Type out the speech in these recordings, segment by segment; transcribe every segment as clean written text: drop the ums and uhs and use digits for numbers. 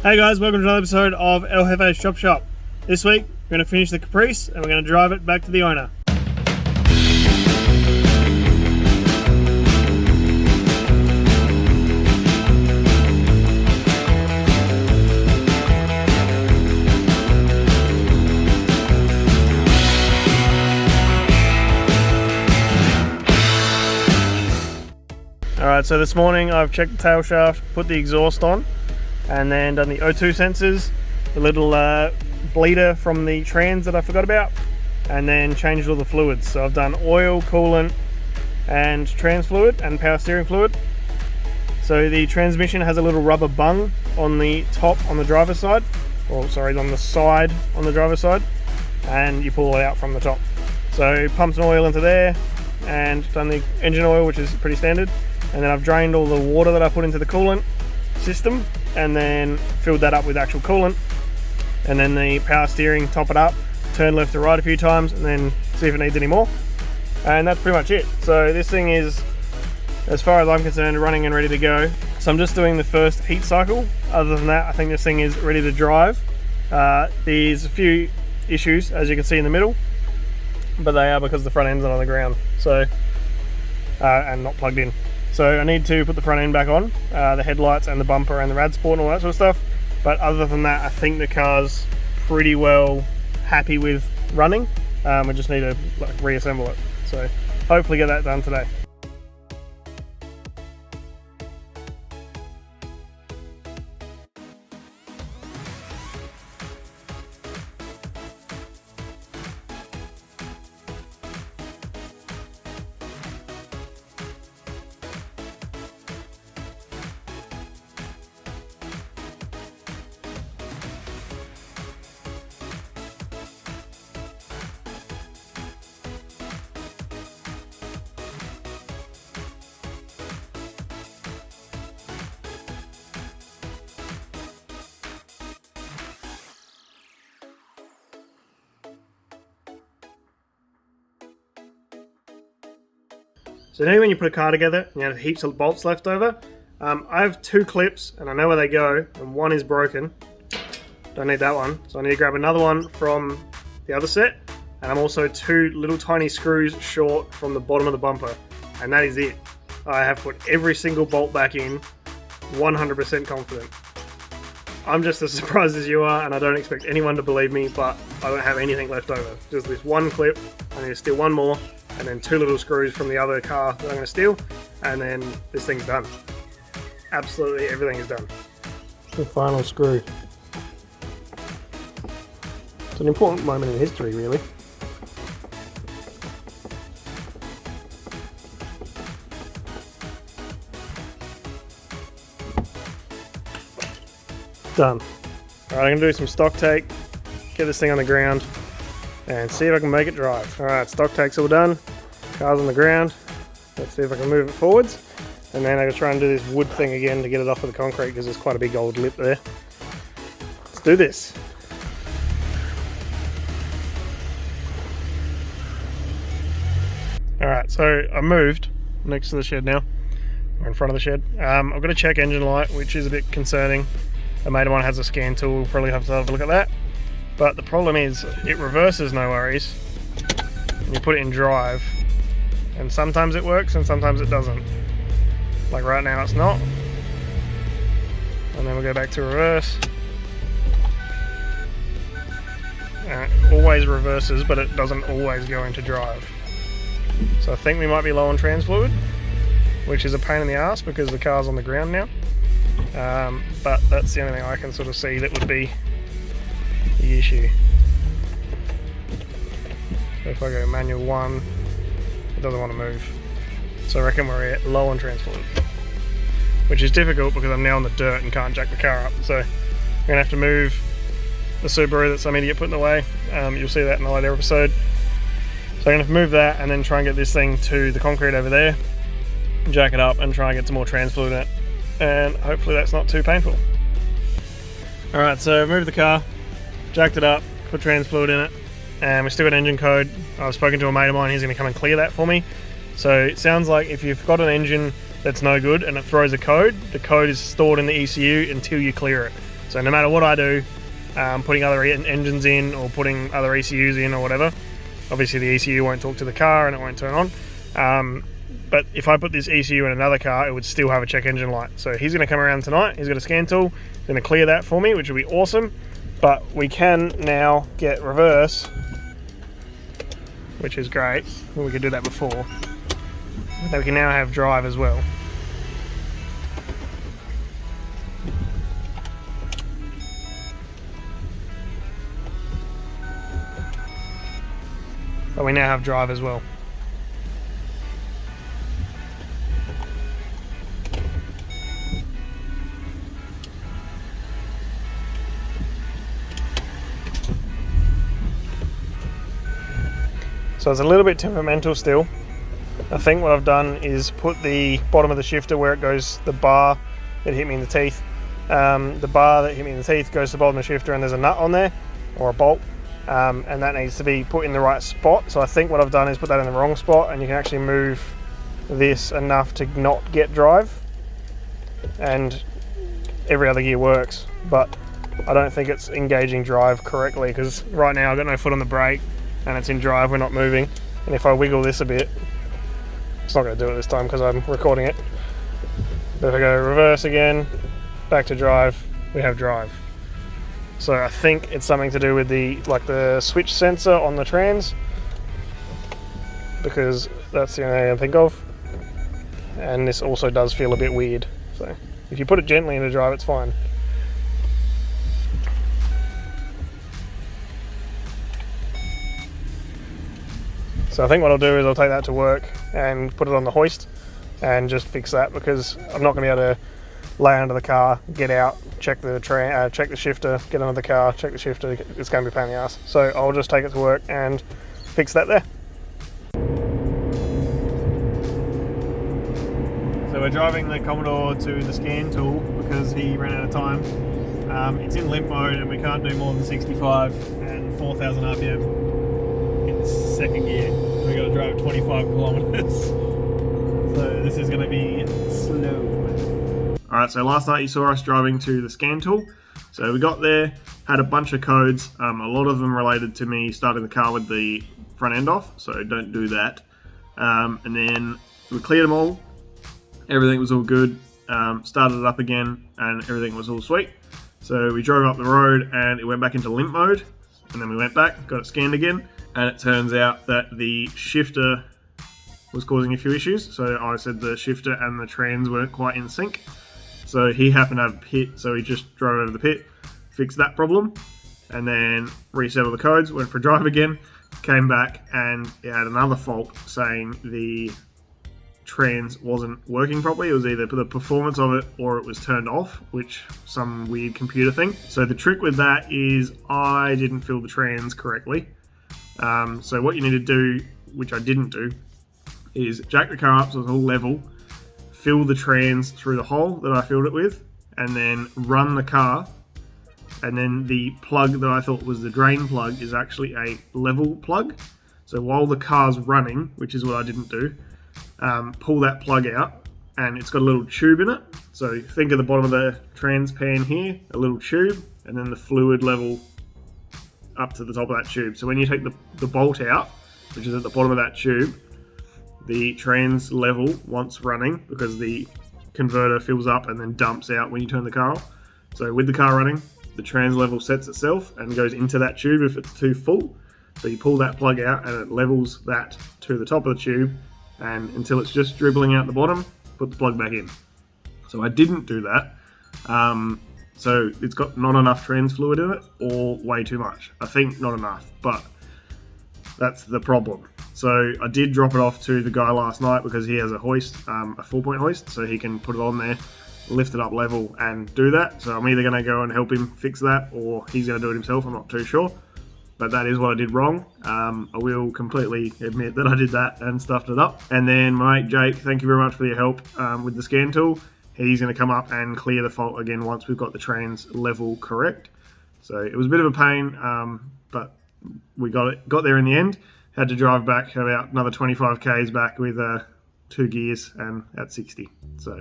Hey guys, welcome to another episode of El Jefe's Chop Shop. This week, we're going to finish the Caprice and we're going to drive it back to the owner. Alright, so this morning I've checked the tail shaft, put the exhaust on, and then done the O2 sensors, the little bleeder from the trans that I forgot about, and then changed all the fluids. So I've done oil, coolant, and trans fluid, and power steering fluid. So the transmission has a little rubber bung on the top on the driver's side, or sorry, on the side on the driver's side, and you pull it out from the top. So pumped some oil into there, and done the engine oil, which is pretty standard, and then I've drained all the water that I put into the coolant system, and then filled that up with actual coolant, and then the power steering, top it up, turn left to right a few times, and then see if it needs any more, and that's pretty much it. So this thing is, as far as I'm concerned, running and ready to go. So I'm just doing the first heat cycle. Other than that, I think this thing is ready to drive. There's a few issues, as you can see in the middle, but they are because the front end's not on the ground, so and not plugged in. So I need to put the front end back on, the headlights and the bumper and the rad sport and all that sort of stuff. But other than that, I think the car's pretty well happy with running. We just need to reassemble it. So hopefully get that done today. So now when you put a car together and you have heaps of bolts left over, I have two clips and I know where they go, and one is broken. Don't need that one, so I need to grab another one from the other set, and I'm also two little tiny screws short from the bottom of the bumper, and that is it. I have put every single bolt back in, 100% confident. I'm just as surprised as you are, and I don't expect anyone to believe me, but I don't have anything left over. Just this one clip, I need to steal one more, and then two little screws from the other car that I'm going to steal, and then this thing's done. Absolutely everything is done. The final screw. It's an important moment in history, really. Done. Alright, I'm going to do some stock take, get this thing on the ground, and see if I can make it drive. Alright, stock take's all done, car's on the ground. Let's see if I can move it forwards, and then I can try and do this wood thing again to get it off of the concrete, because there's quite a big old lip there. Let's do this. Alright, so I moved next to the shed now, or in front of the shed. I've got to check engine light, which is a bit concerning. A mate of mine has a scan tool, we'll probably have to have a look at that. But the problem is, it reverses no worries. You put it in drive, and sometimes it works and sometimes it doesn't. Like right now it's not. And then we'll go back to reverse. And it always reverses, but it doesn't always go into drive. So I think we might be low on trans fluid, which is a pain in the ass because the car's on the ground now. But that's the only thing I can sort of see that would be the issue. So if I go manual 1, it doesn't want to move. So I reckon we're at low on trans fluid, which is difficult because I'm now on the dirt and can't jack the car up. So I'm going to have to move the Subaru that some idiot put in the way. You'll see that in a later episode. So I'm going to move that and then try and get this thing to the concrete over there, jack it up and try and get some more trans fluid in it. And hopefully that's not too painful. Alright, so I've moved the car, jacked it up, put trans fluid in it, and we've still got engine code. I've spoken to a mate of mine, he's going to come and clear that for me. So it sounds like if you've got an engine that's no good and it throws a code, the code is stored in the ECU until you clear it. So no matter what I do, putting other engines in or putting other ECUs in or whatever, obviously the ECU won't talk to the car and it won't turn on. But if I put this ECU in another car, it would still have a check engine light. So he's going to come around tonight, he's got a scan tool, he's going to clear that for me, which will be awesome. But we can now get reverse, which is great. We could do that before. But we can now have drive as well. But we now have drive as well. So it's a little bit temperamental still. I think what I've done is put the bottom of the shifter where it goes, the bar that hit me in the teeth. The bar that hit me in the teeth goes to the bottom of the shifter and there's a nut on there, or a bolt. And that needs to be put in the right spot. So I think what I've done is put that in the wrong spot, and you can actually move this enough to not get drive, and every other gear works, but I don't think it's engaging drive correctly, because right now I've got no foot on the brake and it's in drive, we're not moving. And if I wiggle this a bit, it's not going to do it this time because I'm recording it. But if I go reverse again, back to drive, we have drive. So I think it's something to do with the switch sensor on the trans, because that's the only thing I can think of. And this also does feel a bit weird. So if you put it gently into drive, it's fine. So I think what I'll do is I'll take that to work and put it on the hoist and just fix that, because I'm not going to be able to lay under the car, get out, check the shifter, get under the car, check the shifter. It's going to be a pain in the ass. So I'll just take it to work and fix that there. So we're driving the Commodore to the scan tool because he ran out of time. It's in limp mode and we can't do more than 65 and 4,000 RPM in second gear. We've got to drive 25 kilometers. So this is going to be slow. Alright, so last night you saw us driving to the scan tool. So we got there, had a bunch of codes, a lot of them related to me starting the car with the front end off, so don't do that. And then we cleared them all, everything was all good, started it up again, and everything was all sweet. So we drove up the road and it went back into limp mode, and then we went back, got it scanned again, and it turns out that the shifter was causing a few issues. So I said the shifter and the trans weren't quite in sync. So he happened to have a pit, so he just drove over the pit, fixed that problem, and then resettled the codes, went for a drive again, came back, and it had another fault saying the trans wasn't working properly. It was either the performance of it or it was turned off, which some weird computer thing. So the trick with that is I didn't fill the trans correctly. So what you need to do, which I didn't do, is jack the car up so it's all level, fill the trans through the hole that I filled it with, and then run the car, and then the plug that I thought was the drain plug is actually a level plug. So while the car's running, which is what I didn't do, pull that plug out, and it's got a little tube in it. So think of the bottom of the trans pan here, a little tube, and then the fluid level up to the top of that tube. So when you take the bolt out, which is at the bottom of that tube, the trans level, once running, because the converter fills up and then dumps out when you turn the car off. So with the car running, the trans level sets itself and goes into that tube if it's too full. So you pull that plug out and it levels that to the top of the tube, and until it's just dribbling out the bottom, put the plug back in. So I didn't do that. So it's got not enough trans fluid in it, or way too much. I think not enough, but that's the problem. So I did drop it off to the guy last night because he has a hoist, a 4-point hoist, so he can put it on there, lift it up level and do that. So I'm either going to go and help him fix that, or he's going to do it himself, I'm not too sure. But that is what I did wrong. I will completely admit that I did that and stuffed it up. And then my mate Jake, thank you very much for your help with the scan tool. He's going to come up and clear the fault again once we've got the trans level correct. So it was a bit of a pain, but we got there in the end. Had to drive back about another 25 k's back with 2 gears and at 60. So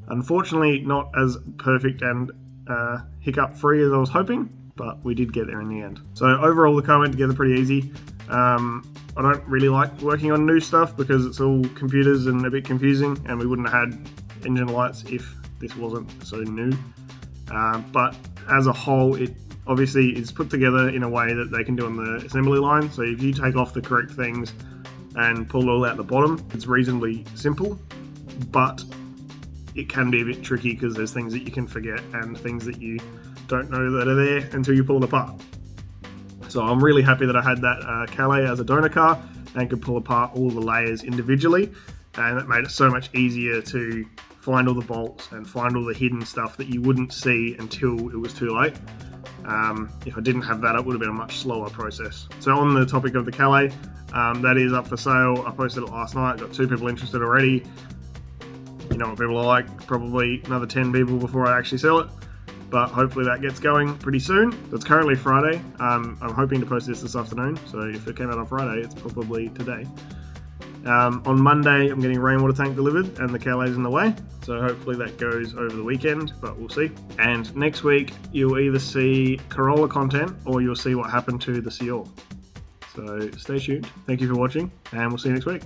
unfortunately not as perfect and hiccup free as I was hoping, but we did get there in the end. So overall the car went together pretty easy. I don't really like working on new stuff because it's all computers and a bit confusing, and we wouldn't have had engine lights if this wasn't so new. But as a whole, it obviously is put together in a way that they can do on the assembly line. So if you take off the correct things and pull it all out the bottom, it's reasonably simple, but it can be a bit tricky because there's things that you can forget and things that you don't know that are there until you pull it apart. So I'm really happy that I had that Calais as a donor car and could pull apart all the layers individually, and it made it so much easier to find all the bolts and find all the hidden stuff that you wouldn't see until it was too late. If I didn't have that, it would have been a much slower process. So on the topic of the Calais, that is up for sale. I posted it last night, got 2 people interested already. You know what people are like, probably another 10 people before I actually sell it, but hopefully that gets going pretty soon. So it's currently Friday. I'm hoping to post this afternoon, so if it came out on Friday, it's probably today. On Monday, I'm getting a rainwater tank delivered and the Calais in the way, so hopefully that goes over the weekend, but we'll see. And next week, you'll either see Corolla content or you'll see what happened to the Seoul. So stay tuned. Thank you for watching, and we'll see you next week.